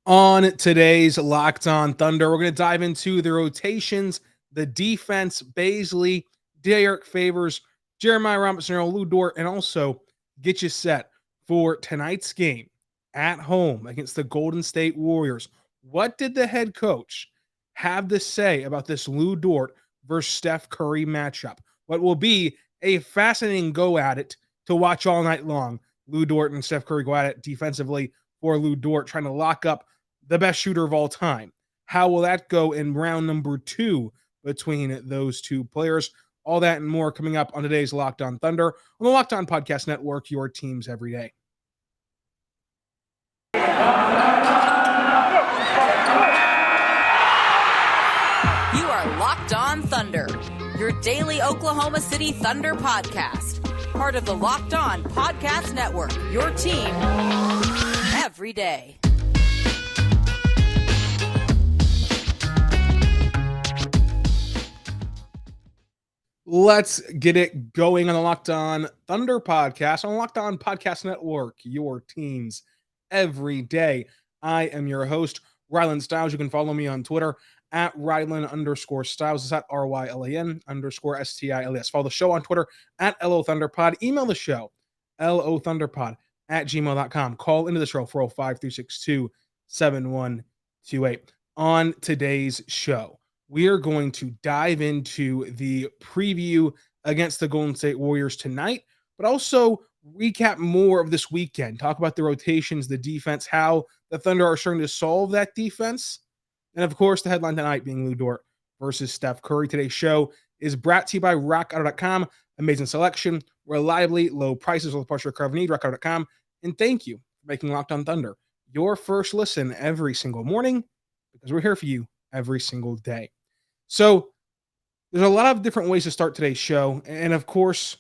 On today's Locked On Thunder, we're going to dive into the rotations, the defense, Bazley, Derrick Favors, Jeremiah Robinson-Earl, Lu Dort, and also get you set for tonight's game at home against the Golden State Warriors. What did the head coach have to say about this Lu Dort versus Steph Curry matchup? What will be a fascinating go at it to watch all night long. Lu Dort and Steph Curry go at it defensively for Lu Dort, trying to lock up the best shooter of all time. How will that go in round number 2 between those two players? All that and more coming up on today's Locked On Thunder on the Locked On Podcast Network, your teams every day. You are Locked On Thunder, your daily Oklahoma City Thunder podcast. Part of the Locked On Podcast Network, your team every day. Let's get it going on the Locked On Thunder podcast on the Locked On Podcast Network, your teams every day. I am your host, Rylan Stiles. You can follow me on Twitter at Rylan_Stiles. It's at RYLAN_STILES. Follow the show on Twitter at LOThunderPod. Email the show, LOThunderPod@gmail.com. Call into the show, 405-362-7128. On today's show, we are going to dive into the preview against the Golden State Warriors tonight, but also recap more of this weekend, talk about the rotations, the defense, how the Thunder are starting to solve that defense, and of course, the headline tonight being Lu Dort versus Steph Curry. Today's show is brought to you by RockAuto.com. Amazing selection, reliably low prices, with partial cover need, RockAuto.com. And thank you for making Locked On Thunder your first listen every single morning, because we're here for you every single day. So there's a lot of different ways to start today's show. And of course,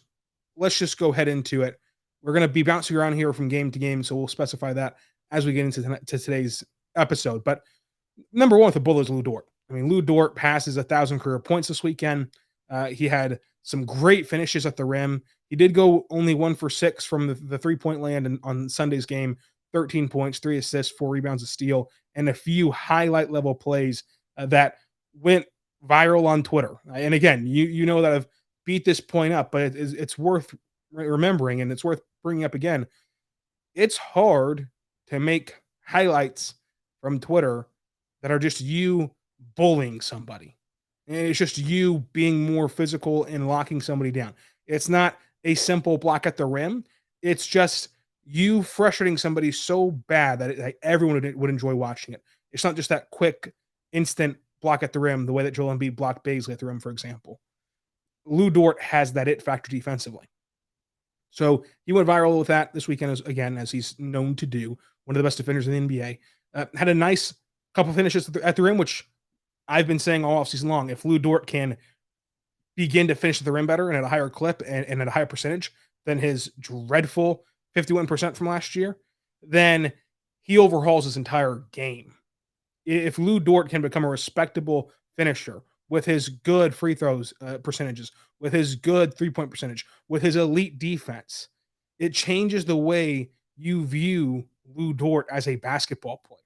let's just go head into it. We're going to be bouncing around here from game to game, so we'll specify that as we get into today's episode. But number one with the Bull is Lu Dort. I mean, Lu Dort passes 1,000 career points this weekend. He had some great finishes at the rim. He did go only 1 for 6 from the three-point land on Sunday's game. 13 points, 3 assists, 4 rebounds, a steal, and a few highlight level plays that went viral on Twitter. And again, you know that I've beat this point up, but it's worth remembering, and it's worth bringing up again. It's hard to make highlights from Twitter that are just you bullying somebody. And it's just you being more physical and locking somebody down. It's not a simple block at the rim. It's just you frustrating somebody so bad that everyone would enjoy watching it. It's not just that quick, instant block at the rim, the way that Joel Embiid blocked Bazley at the rim, for example. Lu Dort has that it factor defensively. So he went viral with that this weekend, as he's known to do, one of the best defenders in the NBA. Had a nice couple finishes at the rim, which I've been saying all offseason long. If Lu Dort can begin to finish at the rim better and at a higher clip and at a higher percentage than his dreadful 51% from last year, then he overhauls his entire game. If Lu Dort can become a respectable finisher with his good free throws percentages, with his good three-point percentage, with his elite defense, it changes the way you view Lu Dort as a basketball player.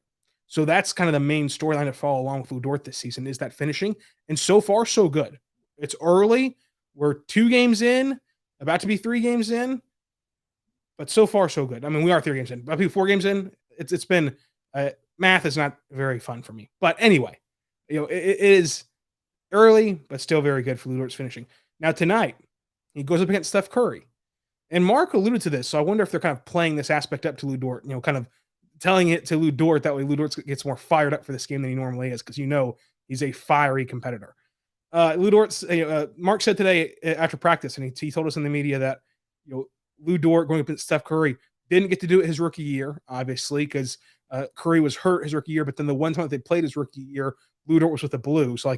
So that's kind of the main storyline to follow along with Lu Dort this season, is that finishing. And so far, so good. It's early. We're 2 games in, about to be 3 games in. But so far, so good. I mean, we are 3 games in. About to be 4 games in. It's been math is not very fun for me. But anyway, it is early, but still very good for Lu Dort's finishing. Now tonight, he goes up against Steph Curry. And Mark alluded to this, so I wonder if they're kind of playing this aspect up to Lu Dort, kind of telling it to Lu Dort. That way Lu Dort gets more fired up for this game than he normally is, because he's a fiery competitor. Lu Dort, Mark said today after practice, and he told us in the media that Lu Dort going up against Steph Curry didn't get to do it his rookie year, obviously, because Curry was hurt his rookie year. But then the one time that they played his rookie year, Lu Dort was with the Blue. So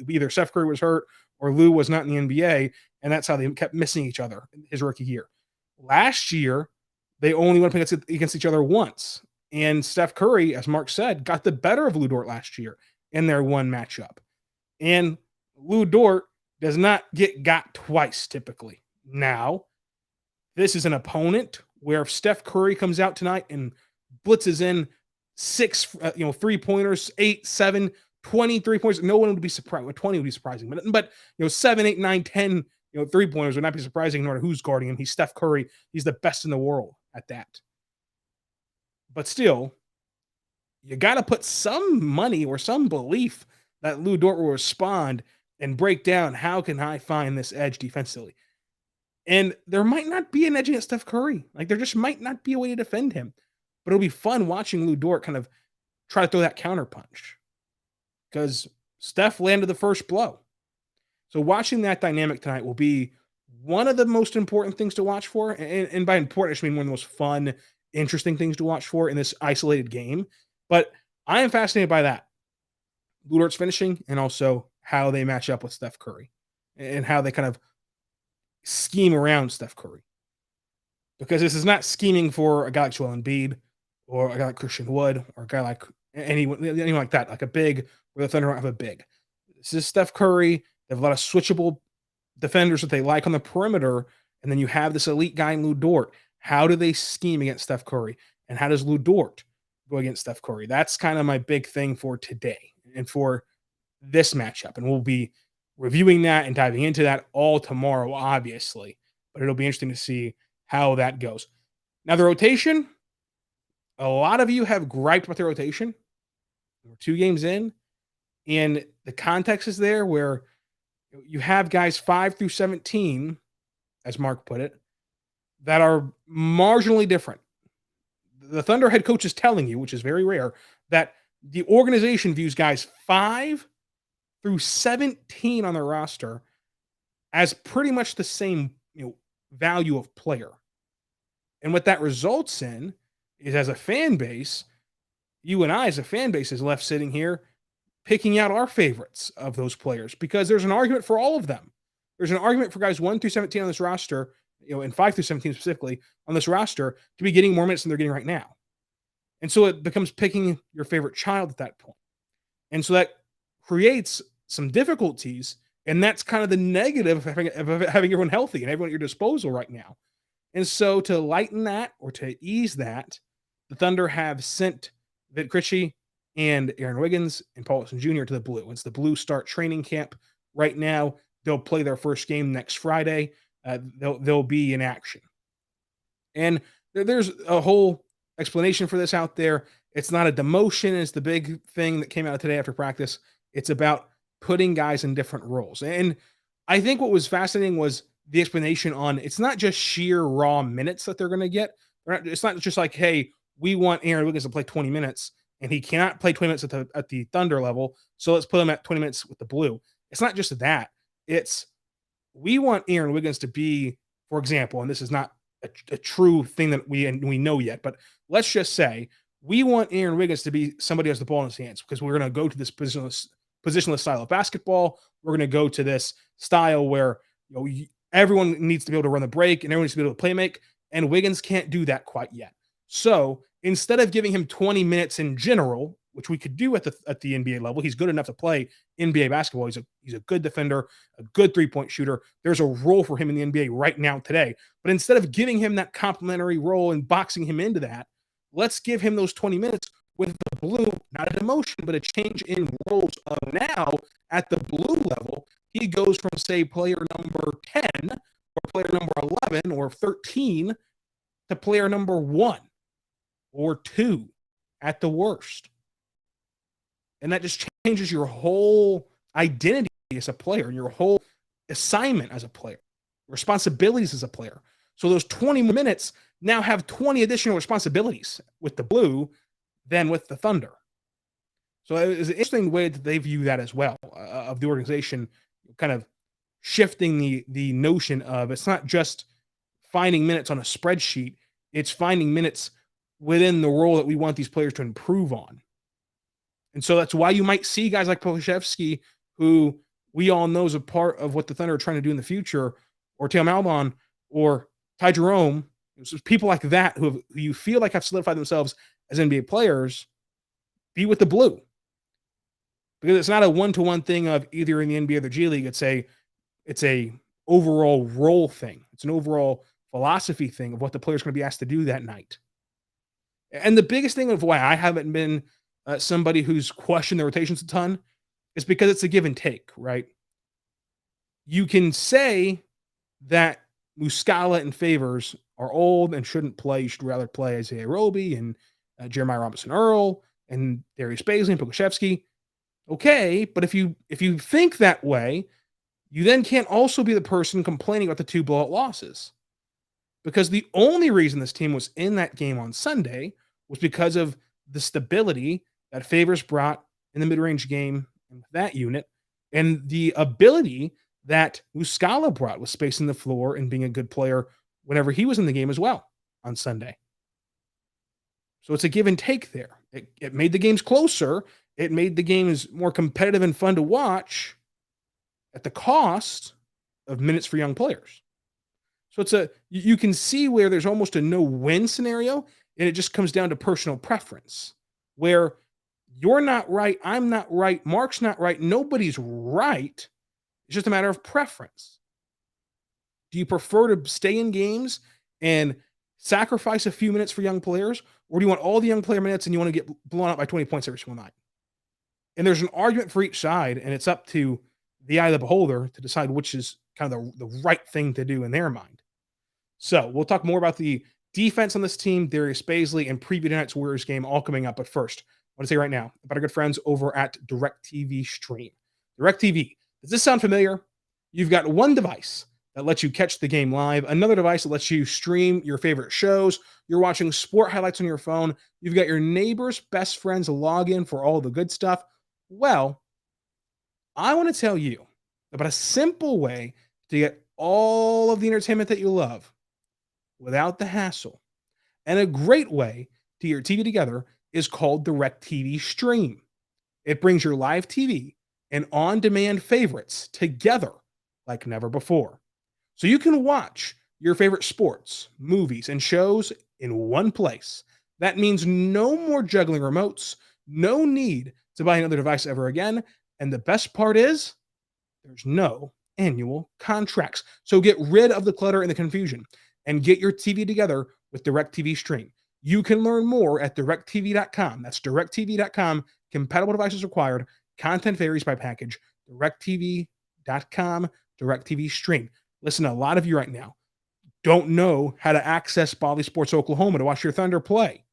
either Steph Curry was hurt or Lu was not in the NBA, and that's how they kept missing each other his rookie year. Last year, they only went up against each other once. And Steph Curry, as Mark said, got the better of Lu Dort last year in their one matchup. And Lu Dort does not get got twice typically. Now, this is an opponent where if Steph Curry comes out tonight and blitzes in six, 3-pointers, 8, 7, 20 3-pointers. No one would be surprised. Well, 20 would be surprising, but 7, 8, 9, 10, 3-pointers would not be surprising no matter who's guarding him. He's Steph Curry. He's the best in the world at that. But still, you got to put some money or some belief that Lu Dort will respond and break down how can I find this edge defensively. And there might not be an edge against Steph Curry. Like, there just might not be a way to defend him. But it'll be fun watching Lu Dort kind of try to throw that counter punch because Steph landed the first blow. So watching that dynamic tonight will be one of the most important things to watch for. And by important, I just mean one of the most fun, interesting things to watch for in this isolated game. But I am fascinated by that. Lu Dort's finishing and also how they match up with Steph Curry and how they kind of scheme around Steph Curry. Because this is not scheming for a guy like Joel Embiid or a guy like Christian Wood or a guy like anyone like that, like a big, where the Thunder don't have a big. This is Steph Curry. They have a lot of switchable defenders that they like on the perimeter, and then you have this elite guy in Lu Dort. How do they scheme against Steph Curry? And how does Lu Dort go against Steph Curry? That's kind of my big thing for today and for this matchup. And we'll be reviewing that and diving into that all tomorrow, obviously. But it'll be interesting to see how that goes. Now, the rotation, a lot of you have griped about the rotation. We're 2 games in, and the context is there where you have guys 5 through 17, as Mark put it, that are marginally different. The Thunder head coach is telling you, which is very rare, that the organization views guys 5 through 17 on their roster as pretty much the same, value of player. And what that results in is, as a fan base, you and I as a fan base is left sitting here picking out our favorites of those players because there's an argument for all of them. There's an argument for guys 1 through 17 on this roster, and 5 through 17 specifically on this roster to be getting more minutes than they're getting right now. And so it becomes picking your favorite child at that point. And so that creates some difficulties, and that's kind of the negative of having everyone healthy and everyone at your disposal right now. And so to lighten that or to ease that, the Thunder have sent Vit Krejci and Aaron Wiggins and Paul Watson Jr. to the Blue. Once the Blue start training camp right now, they'll play their first game next Friday. They'll be in action. And there's a whole explanation for this out there. It's not a demotion. It's the big thing that came out today after practice. It's about putting guys in different roles. And I think what was fascinating was the explanation on it's not just sheer raw minutes that they're going to get. It's not just like, hey, we want Aaron Wiggins to play 20 minutes and he cannot play 20 minutes at the Thunder level. So let's put him at 20 minutes with the Blue. It's not just that. It's we want Aaron Wiggins to be, for example, and this is not a true thing that we know yet, but let's just say we want Aaron Wiggins to be somebody who has the ball in his hands because we're going to go to this positionless style of basketball. We're going to go to this style where everyone needs to be able to run the break and everyone needs to be able to play make, and Wiggins can't do that quite yet. So instead of giving him 20 minutes in general, which we could do at the NBA level, he's good enough to play NBA basketball. He's a good defender, a good three-point shooter. There's a role for him in the NBA right now today. But instead of giving him that complementary role and boxing him into that, let's give him those 20 minutes with the Blue, not a demotion, but a change in roles of now at the Blue level. He goes from, say, player number 10 or player number 11 or 13 to player number 1 or 2 at the worst. And that just changes your whole identity as a player and your whole assignment as a player, responsibilities as a player. So those 20 minutes now have 20 additional responsibilities with the Blue than with the Thunder. So it's an interesting way that they view that as well, of the organization kind of shifting the notion of it's not just finding minutes on a spreadsheet, it's finding minutes within the role that we want these players to improve on. And so that's why you might see guys like Pokusevski, who we all know is a part of what the Thunder are trying to do in the future, or Theo Maledon, or Ty Jerome, people like that who you feel like have solidified themselves as NBA players, be with the Blue. Because it's not a one-to-one thing of either in the NBA or the G League. It's a overall role thing. It's an overall philosophy thing of what the player's going to be asked to do that night. And the biggest thing of why I haven't been somebody who's questioned the rotations a ton is because it's a give and take, right? You can say that Muscala and Favors are old and shouldn't play. You should rather play Isaiah Roby and Jeremiah Robinson-Earl and Darius Baisley and Pokusevski. Okay, but if you think that way, you then can't also be the person complaining about the 2 blowout losses. Because the only reason this team was in that game on Sunday was because of the stability that Favors brought in the mid-range game with that unit, and the ability that Muscala brought with spacing the floor and being a good player whenever he was in the game as well on Sunday. So it's a give and take there. It made the games closer. It made the games more competitive and fun to watch at the cost of minutes for young players. So you can see where there's almost a no-win scenario, and it just comes down to personal preference, where you're not right, I'm not right, Mark's not right, nobody's right. It's just a matter of preference. Do you prefer to stay in games and sacrifice a few minutes for young players, or do you want all the young player minutes and you want to get blown out by 20 points every single night? And there's an argument for each side, and it's up to the eye of the beholder to decide which is kind of the right thing to do in their mind. So we'll talk more about the defense on this team, Darius Baisley, and preview tonight's Warriors game all coming up. But first, I want to say right now about our good friends over at DirecTV Stream. DirecTV, does this sound familiar? You've got one device that lets you catch the game live, another device that lets you stream your favorite shows. You're watching sport highlights on your phone. You've got your neighbor's best friend's login for all the good stuff. Well, I want to tell you about a simple way to get all of the entertainment that you love without the hassle. And a great way to get your TV together is called DirecTV Stream. It brings your live TV and on-demand favorites together like never before. So you can watch your favorite sports, movies, and shows in one place. That means no more juggling remotes, no need to buy another device ever again. And the best part is there's no annual contracts. So get rid of the clutter and the confusion and get your TV together with DirecTV Stream. You can learn more at directtv.com. That's directtv.com. Compatible devices required. Content varies by package. directtv.com, DirecTV Stream. Listen, a lot of you right now don't know how to access Bally Sports Oklahoma to watch your Thunder play.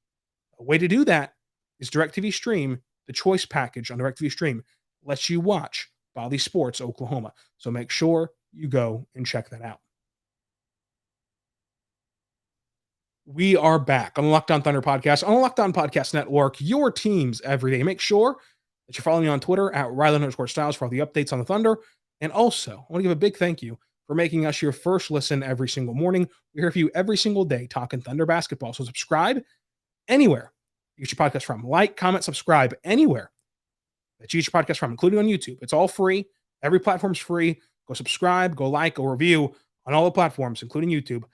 A way to do that is DirecTV Stream. The choice package on DirecTV Stream lets you watch Bally Sports Oklahoma. So make sure you go and check that out. We are back on the Locked On Thunder podcast, on the Locked On Podcast Network, your teams every day. Make sure that you're following me on Twitter at Rylan_Stiles for all the updates on the Thunder. And also, I want to give a big thank you for making us your first listen every single morning. We're here for you every single day talking Thunder basketball. So subscribe anywhere you get your podcast from. Like, comment, subscribe anywhere that you get your podcast from, including on YouTube. It's all free. Every platform's free. Go subscribe, go like, go review on all the platforms, including YouTube.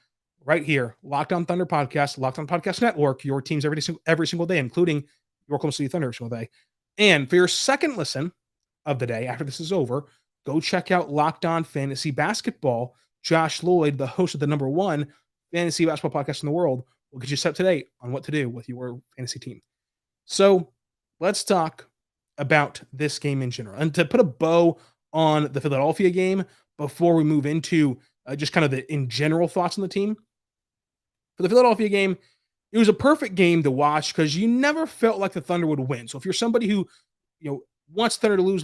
Right here, Locked On Thunder podcast, Locked On Podcast Network, your teams every single day, including your Oklahoma City Thunder every single day. And for your second listen of the day, after this is over, go check out Locked On Fantasy Basketball. Josh Lloyd, the host of the #1 fantasy basketball podcast in the world, will get you set up to date on what to do with your fantasy team. So let's talk about this game in general. And to put a bow on the Philadelphia game before we move into just kind of the in general thoughts on the team, for the Philadelphia game, it was a perfect game to watch because you never felt like the Thunder would win. So if you're somebody who, wants Thunder to lose,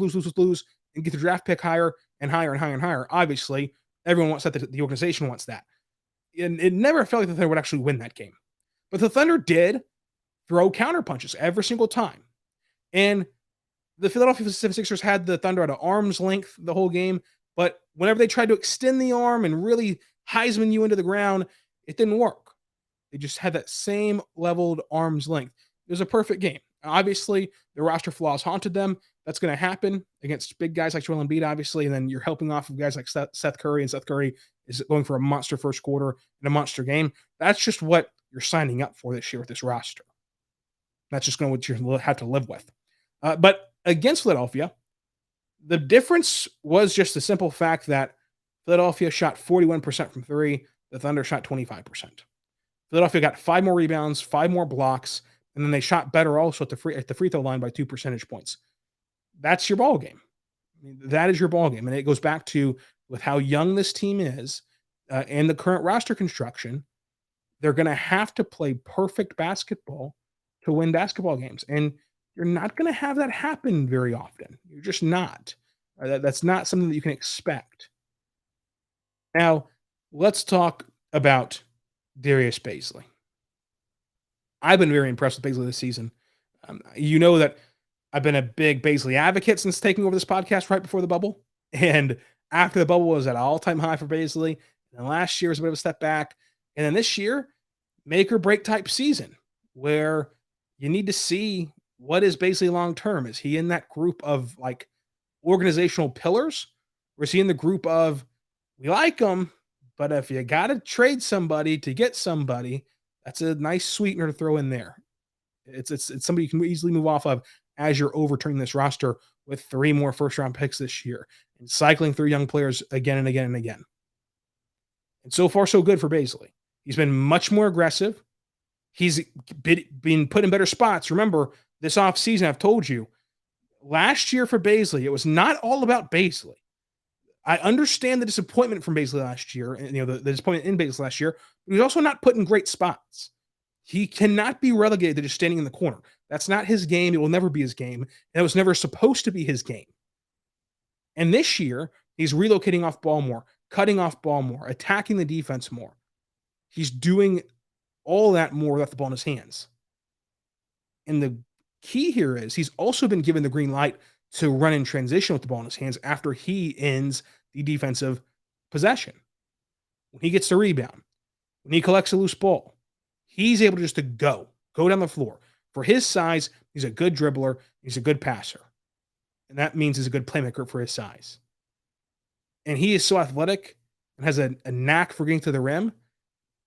and get the draft pick higher and higher and higher and higher, obviously everyone wants that. The organization wants that. And it never felt like the Thunder would actually win that game. But the Thunder did throw counter punches every single time. And the Philadelphia 76ers had the Thunder at an arm's length the whole game. But whenever they tried to extend the arm and really Heisman you into the ground, it didn't work. They just had that same leveled arm's length. It was a perfect game. Obviously, the roster flaws haunted them. That's going to happen against big guys like Joel Embiid, obviously, and then you're helping off of guys like Seth Curry, and Seth Curry is going for a monster first quarter and a monster game. That's just what you're signing up for this year with this roster. That's just going to what you have to live with. But against Philadelphia, the difference was just the simple fact that Philadelphia shot 41% from three. The Thunder shot 25%. Philadelphia got 5 more rebounds, 5 more blocks, and then they shot better also at the free throw line by 2 percentage points. That's your ball game. I mean, that is your ball game, and it goes back to with how young this team is and the current roster construction. They're going to have to play perfect basketball to win basketball games, and you're not going to have that happen very often. You're just not. That's not something that you can expect. Now, let's talk about Darius Baisley. I've been very impressed with Baisley this season. You know that I've been a big Baisley advocate since taking over this podcast right before the bubble. And after the bubble was at an all-time high for Baisley. And last year was a bit of a step back. And then this year, make or break type season where you need to see what is Baisley long-term. Is he in that group of like organizational pillars? Or is he in the group of, we like him, but if you got to trade somebody to get somebody, that's a nice sweetener to throw in there. It's somebody you can easily move off of as you're overturning this roster with 3 more first-round picks this year and cycling through young players again and again and again. And so far, so good for Baisley. He's been much more aggressive. He's been put in better spots. Remember, this offseason, I've told you, last year for Baisley, it was not all about Baisley. I understand the disappointment from Baisley last year, and the disappointment in Baisley last year, but he was also not put in great spots. He cannot be relegated to just standing in the corner. That's not his game. It will never be his game. And it was never supposed to be his game. And this year, he's relocating off ball more, cutting off ball more, attacking the defense more. He's doing all that more without the ball in his hands. And the key here is he's also been given the green light to run in transition with the ball in his hands after he ends the defensive possession. When he gets the rebound, when he collects a loose ball, he's able just to go down the floor. For his size, he's a good dribbler. He's a good passer. And that means he's a good playmaker for his size. And he is so athletic and has a knack for getting to the rim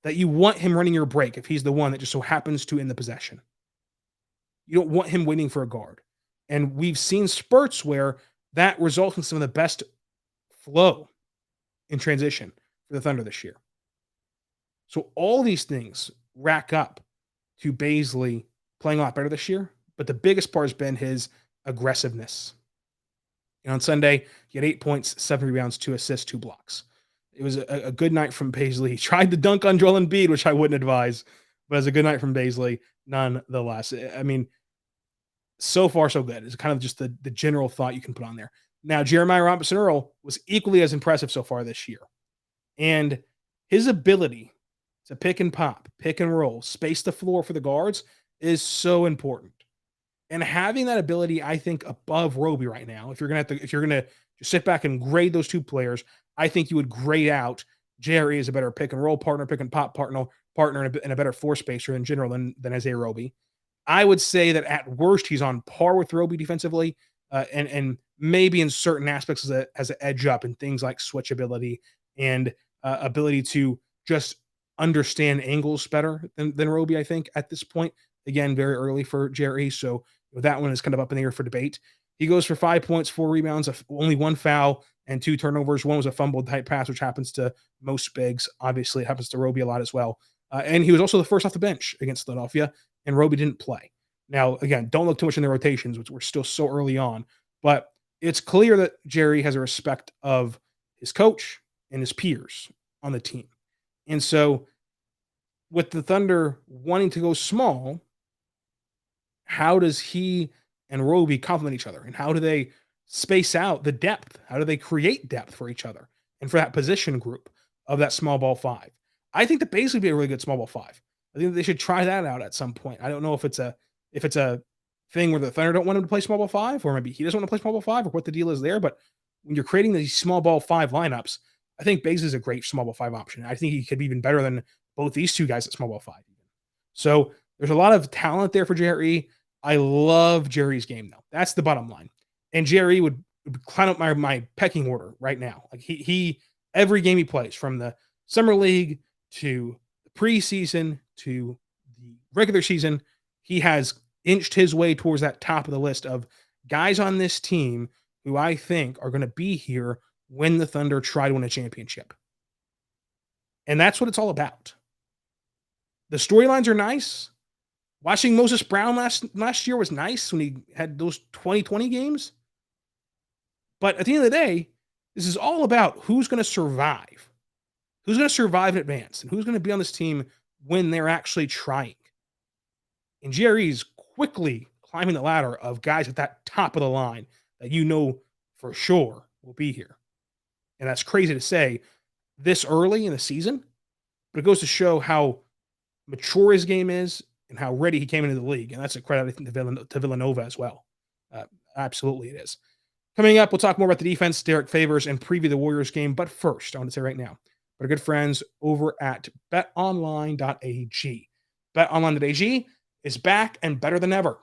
that you want him running your break if he's the one that just so happens to end the possession. You don't want him waiting for a guard. And we've seen spurts where that results in some of the best flow in transition for the Thunder this year. So all these things rack up to Baisley playing a lot better this year. But the biggest part has been his aggressiveness. And on Sunday, he had 8 points, 7 rebounds, 2 assists, 2 blocks. It was a good night from Baisley. He tried to dunk on Joel Embiid, which I wouldn't advise, but it was a good night from Baisley nonetheless. I mean, so far, so good. It's kind of just the general thought you can put on there. Now, Jeremiah Robinson-Earl was equally as impressive so far this year. And his ability to pick and pop, pick and roll, space the floor for the guards is so important. And having that ability, I think, above Roby right now, if you're gonna just sit back and grade those two players, I think you would grade out Jerry as a better pick and roll partner, pick and pop partner, and a better floor spacer in general than Isaiah Roby. I would say that at worst he's on par with Roby defensively, and maybe in certain aspects as an edge up in things like switchability and ability to just understand angles better than Roby. I think at this point, again, very early for Jerry, so that one is kind of up in the air for debate. He goes for 5 points, 4 rebounds, only 1 foul, and 2 turnovers. One was a fumbled type pass, which happens to most bigs. Obviously, it happens to Roby a lot as well. And he was also the first off the bench against Philadelphia, and Roby didn't play. Now, again, don't look too much in the rotations, which we're still so early on, but it's clear that Jerry has a respect of his coach and his peers on the team. And so with the Thunder wanting to go small, how does he and Roby complement each other? And how do they space out the depth? How do they create depth for each other and for that position group of that small ball 5? I think that Baisley would be a really good small ball 5. I think that they should try that out at some point. I don't know if it's a thing where the Thunder don't want him to play small ball 5, or maybe he doesn't want to play small ball 5, or what the deal is there. But when you're creating these small ball 5 lineups, I think Baisley is a great small ball 5 option. I think he could be even better than both these two guys at small ball 5. So there's a lot of talent there for Jerry. I love Jerry's game, though. That's the bottom line. And Jerry would climb up my pecking order right now. Like he every game he plays, from the summer league to the preseason to the regular season, he has inched his way towards that top of the list of guys on this team who I think are going to be here when the Thunder try to win a championship. And that's what it's all about. The storylines are nice, Watching Moses Brown last year was nice when he had those 2020 games. But at the end of the day, this is all about who's going to survive. Who's going to survive in advance and who's going to be on this team when they're actually trying. And GRE is quickly climbing the ladder of guys at that top of the line that you know for sure will be here. And that's crazy to say this early in the season, but it goes to show how mature his game is and how ready he came into the league. And that's a credit, I think, to Villanova as well. Absolutely it is. Coming up, we'll talk more about the defense, Derrick Favors, and preview the Warriors game. But first, I want to say right now, our good friends over at BetOnline.ag. BetOnline.ag is back and better than ever.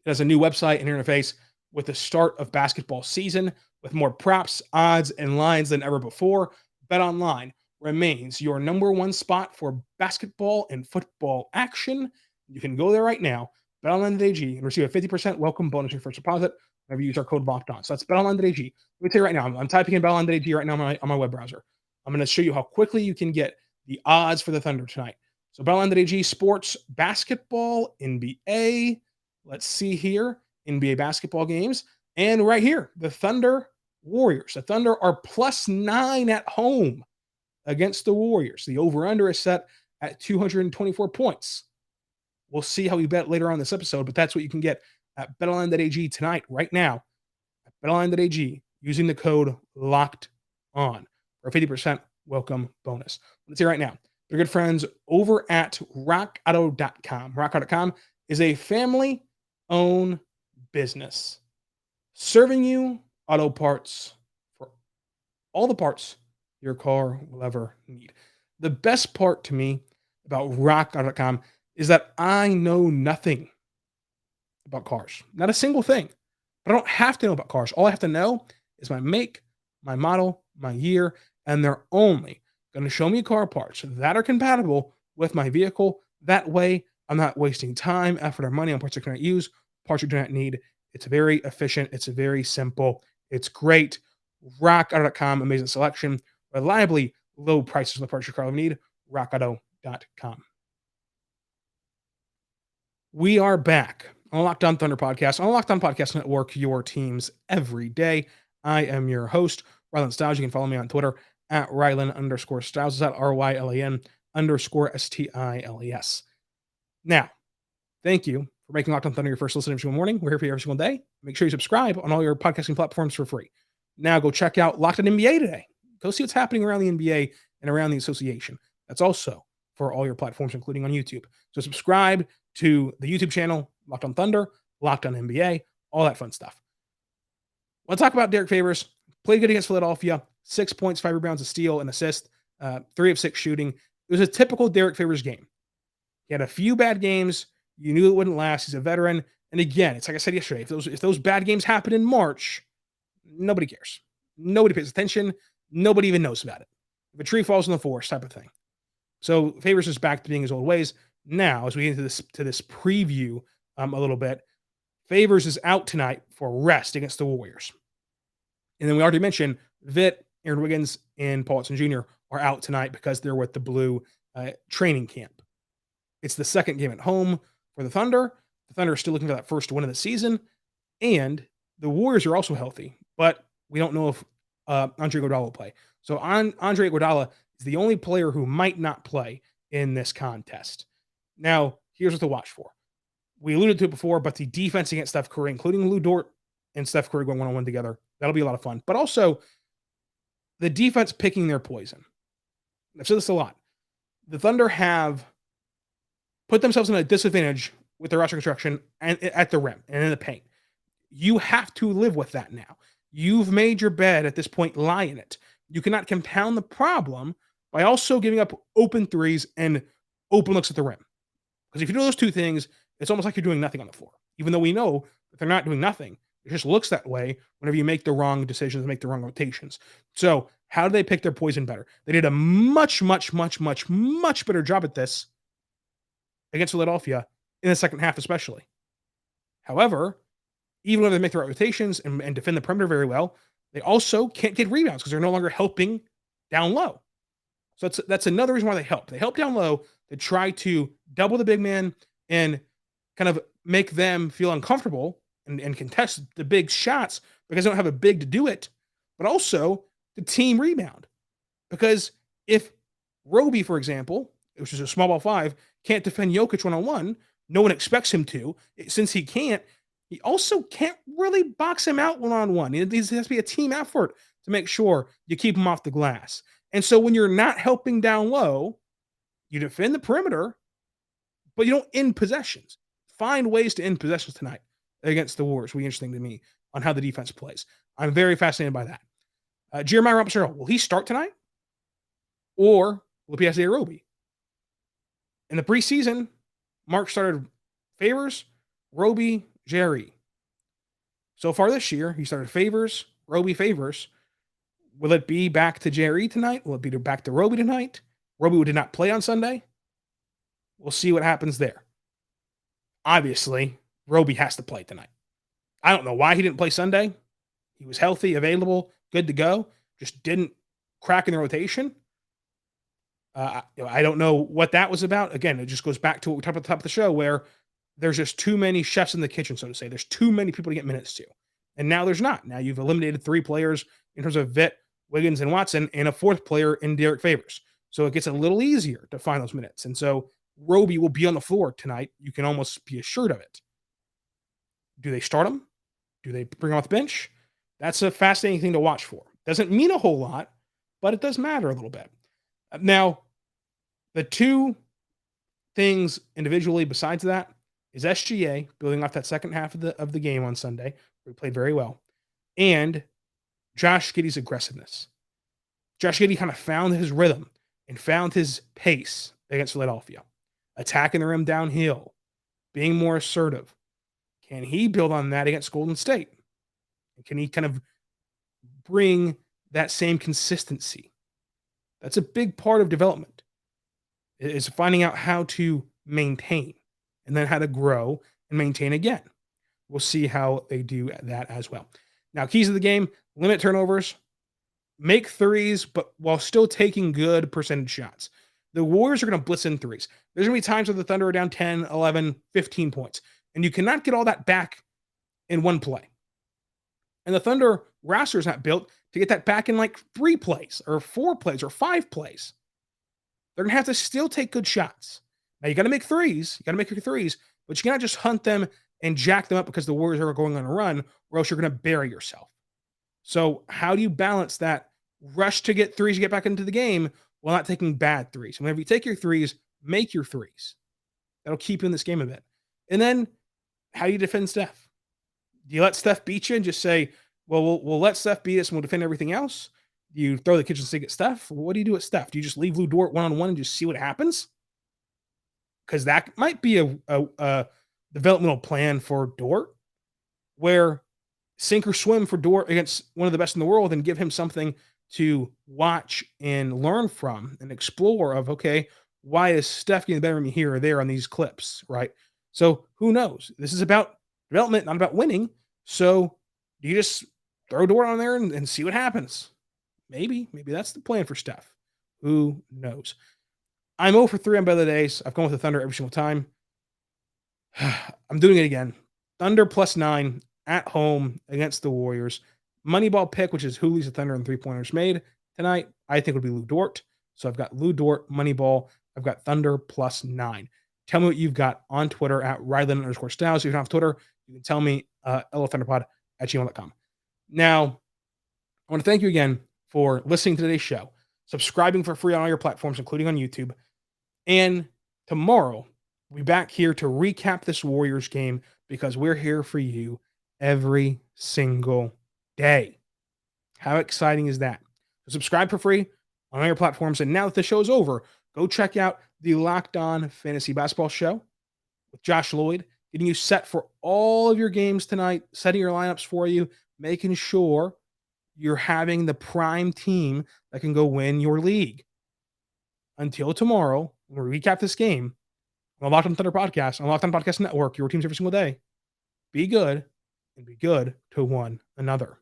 It has a new website and interface with the start of basketball season, with more props, odds, and lines than ever before. BetOnline remains your number one spot for basketball and football action. You can go there right now, BetOnline.ag, and receive a 50% welcome bonus on your first deposit whenever you use our code LOCKEDON. So that's BetOnline.ag. Let me tell you right now, I'm typing in BetOnline.ag right now on my web browser. I'm going to show you how quickly you can get the odds for the Thunder tonight. So BetOnline.ag, sports, basketball, NBA. Let's see here, NBA basketball games. And right here, the Thunder Warriors. The Thunder are +9 at home against the Warriors. The over-under is set at 224 points. We'll see how we bet later on in this episode, but that's what you can get at BetOnline.ag tonight, right now. At BetOnline.ag, using the code LOCKEDON for a 50% welcome bonus. Let's see right now. They're good friends over at RockAuto.com. RockAuto.com is a family-owned business serving you auto parts for all the parts your car will ever need. The best part to me about RockAuto.com is that I know nothing about cars. Not a single thing. But I don't have to know about cars. All I have to know is my make, my model, my year, and they're only going to show me car parts that are compatible with my vehicle. That way, I'm not wasting time, effort, or money on parts I cannot use, parts you do not need. It's very efficient. It's very simple. It's great. RockAuto.com, amazing selection. Reliably low prices on the parts your car will need. RockAuto.com. We are back on Locked On Thunder podcast, on Locked On Podcast Network, your teams every day. I am your host, Rylan Stiles. You can follow me on Twitter at Rylan_Stiles. It's at RYLAN_STILES. Now, thank you for making Locked On Thunder your first listen every single morning. We're here for you every single day. Make sure you subscribe on all your podcasting platforms for free. Now go check out Locked On NBA today. Go see what's happening around the NBA and around the association. That's also for all your platforms, including on YouTube. So subscribe to the YouTube channel, Locked On Thunder, Locked On NBA, all that fun stuff. I want to talk about Derrick Favors. Played good against Philadelphia. 6 points, 5 rebounds, a steal, and assist. 3 of 6 shooting. It was a typical Derrick Favors game. He had a few bad games. You knew it wouldn't last. He's a veteran. And again, it's like I said yesterday, if those bad games happen in March, nobody cares. Nobody pays attention. Nobody even knows about it. If a tree falls in the forest type of thing. So Favors is back to being his old ways. Now, as we get into this preview a little bit, Favors is out tonight for rest against the Warriors. And then we already mentioned Vit, Aaron Wiggins, and Paul Watson Jr. are out tonight because they're with the Blue training camp. It's the second game at home for the Thunder. The Thunder are still looking for that first win of the season. And the Warriors are also healthy, but we don't know if Andre Iguodala will play. So Andre Iguodala is the only player who might not play in this contest. Now, here's what to watch for. We alluded to it before, but the defense against Steph Curry, including Lu Dort and Steph Curry going one-on-one together, that'll be a lot of fun. But also, the defense picking their poison. I've said this a lot. The Thunder have put themselves in a disadvantage with their roster construction and at the rim and in the paint. You have to live with that now. You've made your bed at this point, lie in it. You cannot compound the problem by also giving up open threes and open looks at the rim. Because if you do those two things, it's almost like you're doing nothing on the floor. Even though we know that they're not doing nothing, it just looks that way whenever you make the wrong decisions, make the wrong rotations. So how do they pick their poison better? They did a much better job at this against Philadelphia in the second half especially. However, even when they make the right rotations and defend the perimeter very well, they also can't get rebounds because they're no longer helping down low. So that's another reason why they help. They help down low to try to double the big man and kind of make them feel uncomfortable and contest the big shots because they don't have a big to do it, but also the team rebound. Because if Roby, for example, which is a small ball five, can't defend Jokic one-on-one, no one expects him to. Since he can't, he also can't really box him out one-on-one. It has to be a team effort to make sure you keep him off the glass. And so when you're not helping down low, you defend the perimeter, but you don't end possessions. Find ways to end possessions tonight against the Warriors. Will be interesting to me on how the defense plays. I'm very fascinated by that. Jeremiah Robinson-Earl, will he start tonight? Or will it be Isaiah Roby? In the preseason, Mark started Favors, Roby, Jerry. So far this year, he started Favors, Roby, Favors. Will it be back to Jerry tonight? Will it be back to Roby tonight? Roby did not play on Sunday. We'll see what happens there. Obviously, Roby has to play tonight. I don't know why he didn't play Sunday. He was healthy, available, good to go. Just didn't crack in the rotation. I don't know what that was about. Again, it just goes back to what we talked about at the top of the show, where there's just too many chefs in the kitchen, so to say. There's too many people to get minutes to. And now there's not. Now you've eliminated 3 players in terms of Vit, Wiggins, and Watson, and a 4th player in Derrick Favors. So it gets a little easier to find those minutes. And so Roby will be on the floor tonight. You can almost be assured of it. Do they start him? Do they bring him off the bench? That's a fascinating thing to watch for. Doesn't mean a whole lot, but it does matter a little bit. Now, the 2 things individually besides that is SGA building off that second half of the game on Sunday, where he played very well, and Josh Giddey's aggressiveness. Josh Giddey kind of found his rhythm and found his pace against Philadelphia, attacking the rim downhill, being more assertive. Can he build on that against Golden State? Can he kind of bring that same consistency? That's a big part of development, is finding out how to maintain and then how to grow and maintain again. We'll see how they do that as well. Now, keys of the game: limit turnovers, make threes, but while still taking good percentage shots. The Warriors are going to blitz in threes. There's going to be times where the Thunder are down 10, 11, 15 points, and you cannot get all that back in one play. And the Thunder roster is not built to get that back in like 3 plays or 4 plays or 5 plays. They're going to have to still take good shots. Now, you got to make threes. You got to make your threes, but you cannot just hunt them and jack them up because the Warriors are going on a run, or else you're going to bury yourself. So how do you balance that rush to get threes, to get back into the game, while not taking bad threes? Whenever you take your threes, make your threes. That'll keep you in this game a bit. And then, how do you defend Steph? Do you let Steph beat you and just say, well, we'll let Steph beat us and we'll defend everything else? Do you throw the kitchen sink at Steph? What do you do at Steph? Do you just leave Lu Dort one-on-one and just see what happens? Because that might be a developmental plan for Dort, where sink or swim for Dort against one of the best in the world and give him something to watch and learn from and explore of, okay, why is Steph getting better than me here or there on these clips, right? So who knows? This is about development, not about winning. So do you just throw Dort on there and see what happens? Maybe that's the plan for Steph. Who knows? I'm 0 for 3 on Bet of the Days. I've gone with the Thunder every single time. I'm doing it again. Thunder +9 at home against the Warriors. Moneyball pick, which is who leads the Thunder in 3-pointers made tonight, I think would be Lu Dort. So I've got Lu Dort, Moneyball. I've got Thunder +9. Tell me what you've got on Twitter at Rylan_Stiles. If you don't have Twitter, you can tell me LOThunderPod@gmail.com. Now, I want to thank you again for listening to today's show, subscribing for free on all your platforms, including on YouTube. And tomorrow, we'll be back here to recap this Warriors game, because we're here for you every single day. How exciting is that? So subscribe for free on all your platforms. And now that the show is over, go check out the Locked On Fantasy Basketball Show with Josh Lloyd, getting you set for all of your games tonight, setting your lineups for you, making sure you're having the prime team that can go win your league. Until tomorrow, when we recap this game on the Locked On Thunder podcast, on the Locked On Podcast Network, your teams every single day. Be good and be good to one another.